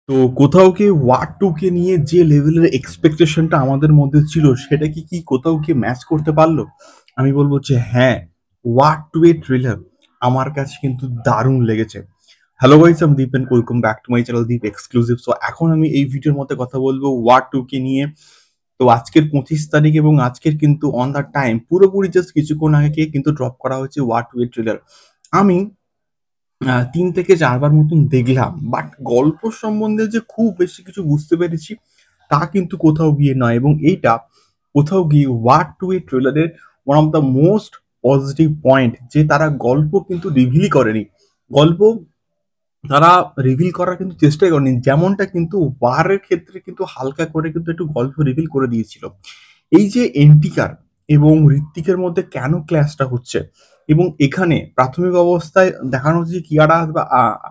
তো কোথাও কি 'ওয়ার 2' কে নিয়ে যে লেভেলের এক্সপেকটেশনটা আমাদের মধ্যে ছিল সেটা কি কোথাও গিয়ে ম্যাচ করতে পারল? আমি বলব যে হ্যাঁ, 'ওয়ার 2' এর ট্রেলার আমার কাছে কিন্তু দারুণ লেগেছে। হ্যালো গাইস, আমি Deep and welcome back to my channel Deep exclusive. So এখন আমি এই ভিডিওর মধ্যে কথা বলব 'ওয়ার 2' কে নিয়ে। তো আজকের 25 তারিখ এবং আজকের কিন্তু অন দ্য টাইম পুরোপুরি জাস্ট কিছুক্ষণ আগে কিন্তু ড্রপ করা হয়েছে 'ওয়ার 2' এর ট্রেলার। আমি ৩ থেকে ৪ বার মতন দেখলাম। বাট গল্প সম্বন্ধে যে খুব বেশি কিছু বুঝতে পেরেছি, তা কিন্তু কোথাও গিয়ে নয় এবং এইটা কোথাও গিয়ে 'ওয়ার 2' এর ট্রেলারের one of the most positive point যে তারা গল্প কিন্তু রিভিলই করেনি। গল্প তারা রিভিল করার কিন্তু চেষ্টাই করেনি। যেমনটা কিন্তু 'ওয়ার' এর ক্ষেত্রে কিন্তু হালকা করে কিন্তু একটু গল্প রিভিল করে দিয়েছিল। এই যে এন্টিকার এবং ঋত্বিকের মধ্যে কেন ক্ল্যাশটা হচ্ছে এবং এখানে প্রাথমিক অবস্থায় দেখানো হচ্ছে যে কিয়ারা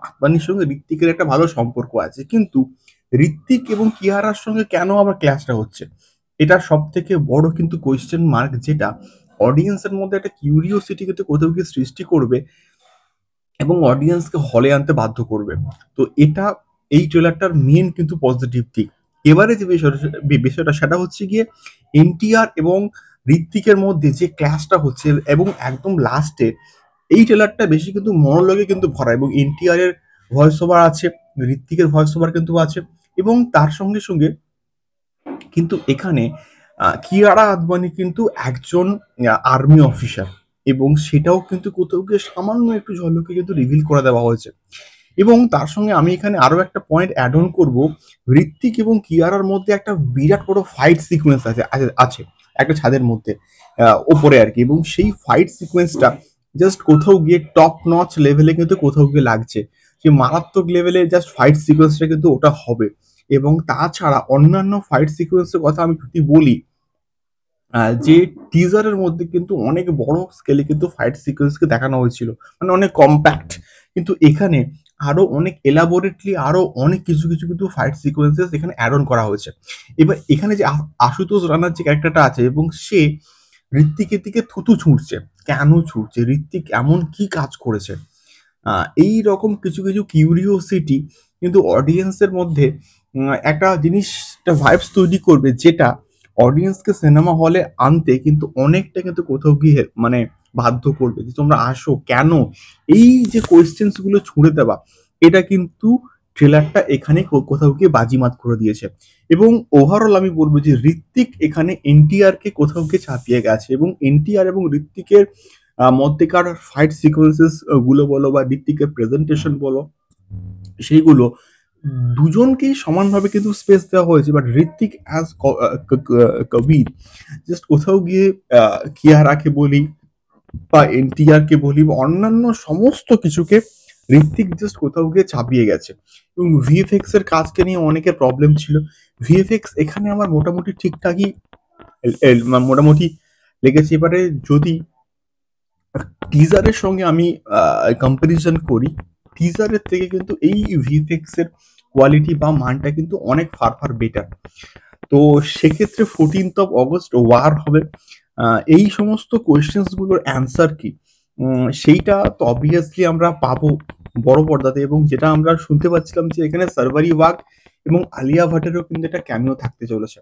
আদবানির সঙ্গে ঋত্বিকের একটা ভালো সম্পর্ক আছে। কিন্তু ঋত্বিক এবং কিয়ারার সঙ্গে কেন আবার ক্ল্যাশটা হচ্ছে? এটা সবথেকে বড় কিন্তু কোয়েশ্চেন মার্ক, যেটা অডিয়েন্সের মধ্যে একটা কিউরিওসিটি কিন্তু কোথাও গিয়ে সৃষ্টি করবে এবং অডিয়েন্সকে হলে আনতে বাধ্য করবে। তো এটা এই ট্রেলারটার মেইন কিন্তু পজিটিভ দিক। এবারে যে বিষয়টা সেটা হচ্ছে গিয়ে এনটিআর এবং ঋত্বিকের মধ্যে যে ক্ল্যাশটা হচ্ছে এবং একদম লাস্টে এই ট্রেলারটা বেশি কিন্তু মনোলগে কিন্তু ভরা এবং এনটিআর এর ভয়েস ওভার আছে, ঋত্বিকের ভয়েস ওভার কিন্তু আছে এবং তার সঙ্গে কিন্তু এখানে কিয়ারা আদবানি কিন্তু একজন আর্মি অফিসার এবং সেটাও কিন্তু কোথাও গিয়ে সামান্য একটু ঝলকে কিন্তু রিভিল করে দেওয়া হয়েছে। এবং তার সঙ্গে আমি এখানে আরো একটা পয়েন্ট অ্যাড অন করব। ঋত্বিক এবং কিয়ারার মধ্যে একটা বিরাট বড় ফাইট সিকোয়েন্স আছে একটা ছাদের মধ্যে, ওপরে আরকি, এবং সেই ফাইট সিকোয়েন্সটা জাস্ট কোথাও গিয়ে টপ নচ লেভেলে কিন্তু কোথাও গিয়ে লাগছে। যে মারাত্মক লেভেলে জাস্ট ফাইট সিকোয়েন্সটা কিন্তু ওটা হবে। এবং তাছাড়া অন্যান্য ফাইট সিকোয়েন্সের কথা আমি যদি বলি, যে টিজারের মধ্যে কিন্তু অনেক বড় স্কেলে কিন্তু ফাইট সিকোয়েন্সকে দেখানো হয়েছিল। মানে অনেক কম্প্যাক্ট। কিন্তু এখানে আরো অনেক এলাবোরেটলি আরো অনেক কিছু কিন্তু ফাইট সিকোয়েন্সেস এখানে অ্যাড অন করা হয়েছে। এবার এখানে যে আশুতোষ রানার যে ক্যারেক্টারটা আছে এবং সে ঋত্বিকের দিকে থুতু ছুঁড়ছে। কেন ছুঁড়ছে? ঋত্বিক এমন কি কাজ করেছে? এইরকম কিছু কিউরিওসিটি কিন্তু অডিয়েন্সের মধ্যে একটা জিনিসটা ভাইবস তৈরি করবে, যেটা অডিয়েন্সকে সিনেমা হলে আনতে কিন্তু অনেকটা কিন্তু কোথাও গিয়ে মানে বাধ্য করবে যে তোমরা আসো কেন? এই যে কোয়েশ্চেনস গুলো ছুঁড়ে দেওয়া, এটা কিন্তু ট্রেলারটা এখানে কোথাও গিয়ে বাজিমাত করে দিয়েছে। এবং ওভারঅল আমি বলব যে ঋত্বিক এখানে এনটিআর কে কোথাও গিয়ে ছাপিয়ে গেছে এবং এনটিআর এবং ঋত্বিকের মধ্যেকার ফাইট সিকোয়েন্সেস গুলো বলো বা ঋত্বিকের প্রেজেন্টেশন বলো, সেইগুলো দুজনকেই সমানভাবে কিন্তু স্পেস দেওয়া হয়েছে। But Hrithik as Kabir just কোথাও গিয়ে কিয়ারাকে বলি বা এনটিআর কে বলি বা অন্যান্য সমস্ত কিছুকে ঋত্বিক জাস্ট কোথাও গিয়ে চাপিয়ে গেছে। এবং ভিএফএক্স এর কাজকে নিয়ে অনেকের প্রবলেম ছিল। ভিএফএক্স এখানে আমার মোটামুটি ঠিকঠাকই মোটামুটি লেগেছে। এবারে যদি টিজারের সঙ্গে আমি কম্পারিজন করি, টিজারের থেকে কিন্তু এই ভিএফএক্স এর কোয়ালিটি বা মানটা কিন্তু অনেক ফার বেটার। তো সেক্ষেত্রে 14th অফ অগস্ট ওয়ার হবে। এই সমস্ত কোয়েশ্চেন্স গুলোর অ্যান্সার কি, সেইটা তো অবভিয়াসলি আমরা পাবো বড় পর্দাতে। এবং যেটা আমরা শুনতে পাচ্ছিলাম যে এখানে সার্ভারি ওয়াগ এবং আলিয়া ভাটেরও কিন্তু একটা ক্যামিও থাকতে চলেছে।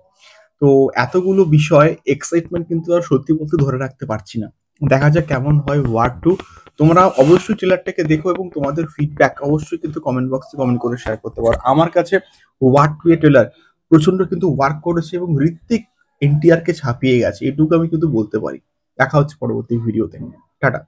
তো এতগুলো বিষয় এক্সাইটমেন্ট কিন্তু আর সত্যি বলতে ধরে রাখতে পারছি না। দেখা যাক কেমন হয় 'ওয়ার 2'। তোমরা অবশ্যই ট্রেলারটাকে দেখো এবং তোমাদের ফিডব্যাক অবশ্যই কিন্তু কমেন্ট বক্সে কমেন্ট করে শেয়ার করতে পারো। আমার কাছে 'ওয়ার 2' এর ট্রেলার প্রচন্ড কিন্তু ওয়ার্ক করেছে এবং ঋত্বিক এনটিআর কে ছাপিয়ে গেছে। এটুকু আমি কিন্তু বলতে পারি। দেখা হচ্ছে পরবর্তী ভিডিওতে। টাটা।